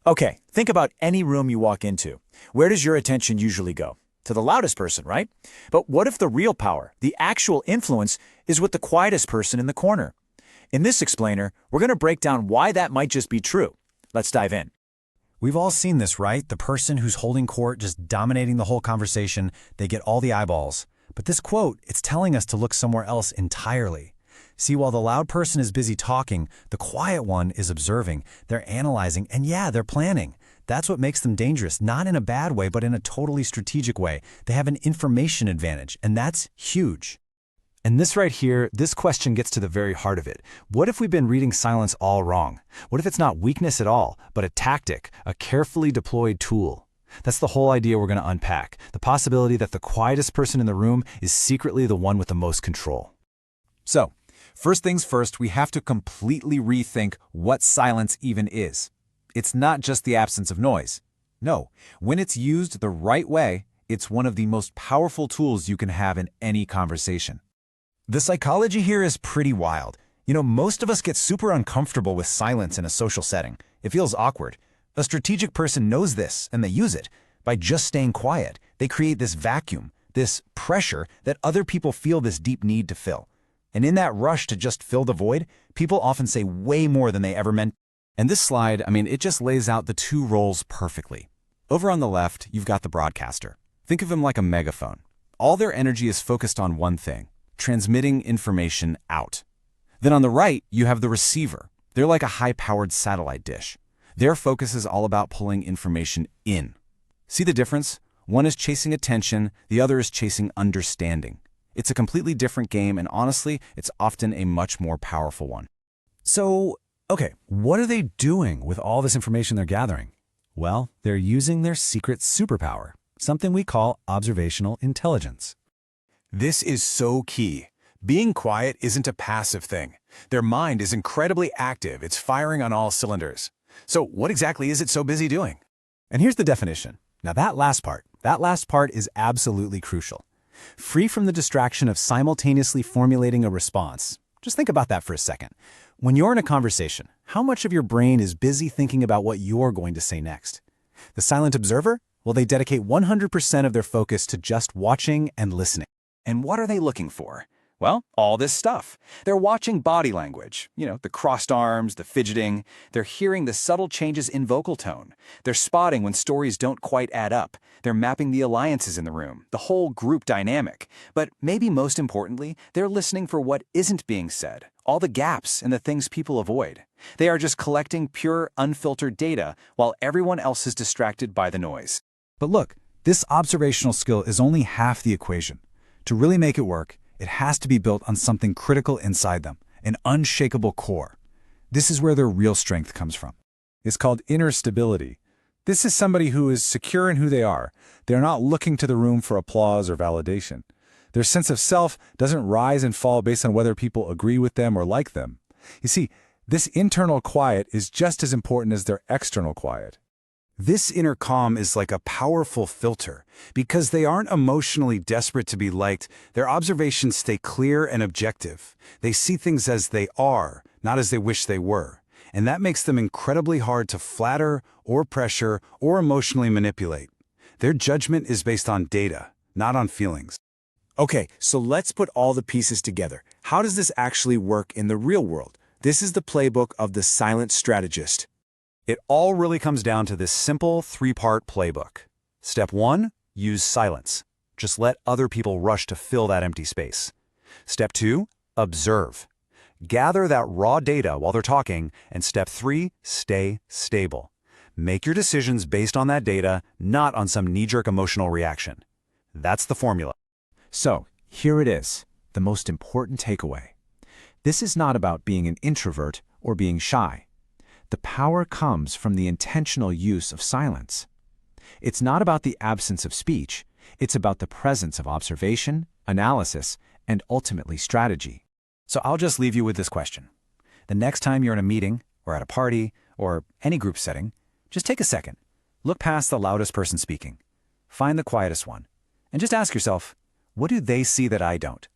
Okay, think about any room you walk into. Where does your attention usually go? To the loudest person, right? But what if the real power, the actual influence, is with the quietest person in the corner? In this explainer, we're going to break down why that might just be true. Let's dive in. We've all seen this, right? The person who's holding court, just dominating the whole conversation, they get all the eyeballs. But this quote, it's telling us to look somewhere else entirely. See, while the loud person is busy talking, the quiet one is observing, they're analyzing, and yeah, they're planning. That's what makes them dangerous, not in a bad way, but in a totally strategic way. They have an information advantage, and that's huge. And this right here, this question gets to the very heart of it. What if we've been reading silence all wrong? What if it's not weakness at all, but a tactic, a carefully deployed tool? That's the whole idea we're going to unpack, the possibility that the quietest person in the room is secretly the one with the most control. So, first things first, we have to completely rethink what silence even is. It's not just the absence of noise. No, when it's used the right way, it's one of the most powerful tools you can have in any conversation. The psychology here is pretty wild. Most of us get super uncomfortable with silence in a social setting. It feels awkward. A strategic person knows this, and they use it. By just staying quiet, they create this vacuum, this pressure that other people feel this deep need to fill. And in that rush to just fill the void, people often say way more than they ever meant. And this slide, it just lays out the two roles perfectly. Over on the left, you've got the broadcaster. Think of him like a megaphone. All their energy is focused on one thing: transmitting information out. Then on the right, you have the receiver. They're like a high-powered satellite dish. Their focus is all about pulling information in. See the difference? One is chasing attention, the other is chasing understanding. It's a completely different game, and honestly, it's often a much more powerful one. So, okay, what are they doing with all this information they're gathering? Well, they're using their secret superpower, something we call observational intelligence. This is so key. Being quiet isn't a passive thing. Their mind is incredibly active. It's firing on all cylinders. So what exactly is it so busy doing? And here's the definition. Now that last part is absolutely crucial. Free from the distraction of simultaneously formulating a response. Just think about that for a second. When you're in a conversation, how much of your brain is busy thinking about what you're going to say next? The silent observer? Well, they dedicate 100% of their focus to just watching and listening. And what are they looking for? Well, all this stuff. They're watching body language, the crossed arms, the fidgeting. They're hearing the subtle changes in vocal tone. They're spotting when stories don't quite add up. They're mapping the alliances in the room, the whole group dynamic. But maybe most importantly, they're listening for what isn't being said, all the gaps and the things people avoid. They are just collecting pure, unfiltered data while everyone else is distracted by the noise. But look, this observational skill is only half the equation. To really make it work, it has to be built on something critical inside them, an unshakable core. This is where their real strength comes from. It's called inner stability. This is somebody who is secure in who they are. They're not looking to the room for applause or validation. Their sense of self doesn't rise and fall based on whether people agree with them or like them. You see, this internal quiet is just as important as their external quiet. This inner calm is like a powerful filter. Because they aren't emotionally desperate to be liked, their observations stay clear and objective. They see things as they are, not as they wish they were. And that makes them incredibly hard to flatter or pressure or emotionally manipulate. Their judgment is based on data, not on feelings. Okay, so let's put all the pieces together. How does this actually work in the real world? This is the playbook of the silent strategist. It all really comes down to this simple three-part playbook. Step 1, use silence. Just let other people rush to fill that empty space. Step 2, observe. Gather that raw data while they're talking. And step 3, stay stable. Make your decisions based on that data, not on some knee-jerk emotional reaction. That's the formula. So, here it is, the most important takeaway. This is not about being an introvert or being shy. The power comes from the intentional use of silence. It's not about the absence of speech, it's about the presence of observation, analysis, and ultimately strategy. So I'll just leave you with this question. The next time you're in a meeting, or at a party, or any group setting, just take a second. Look past the loudest person speaking. Find the quietest one. And just ask yourself, what do they see that I don't?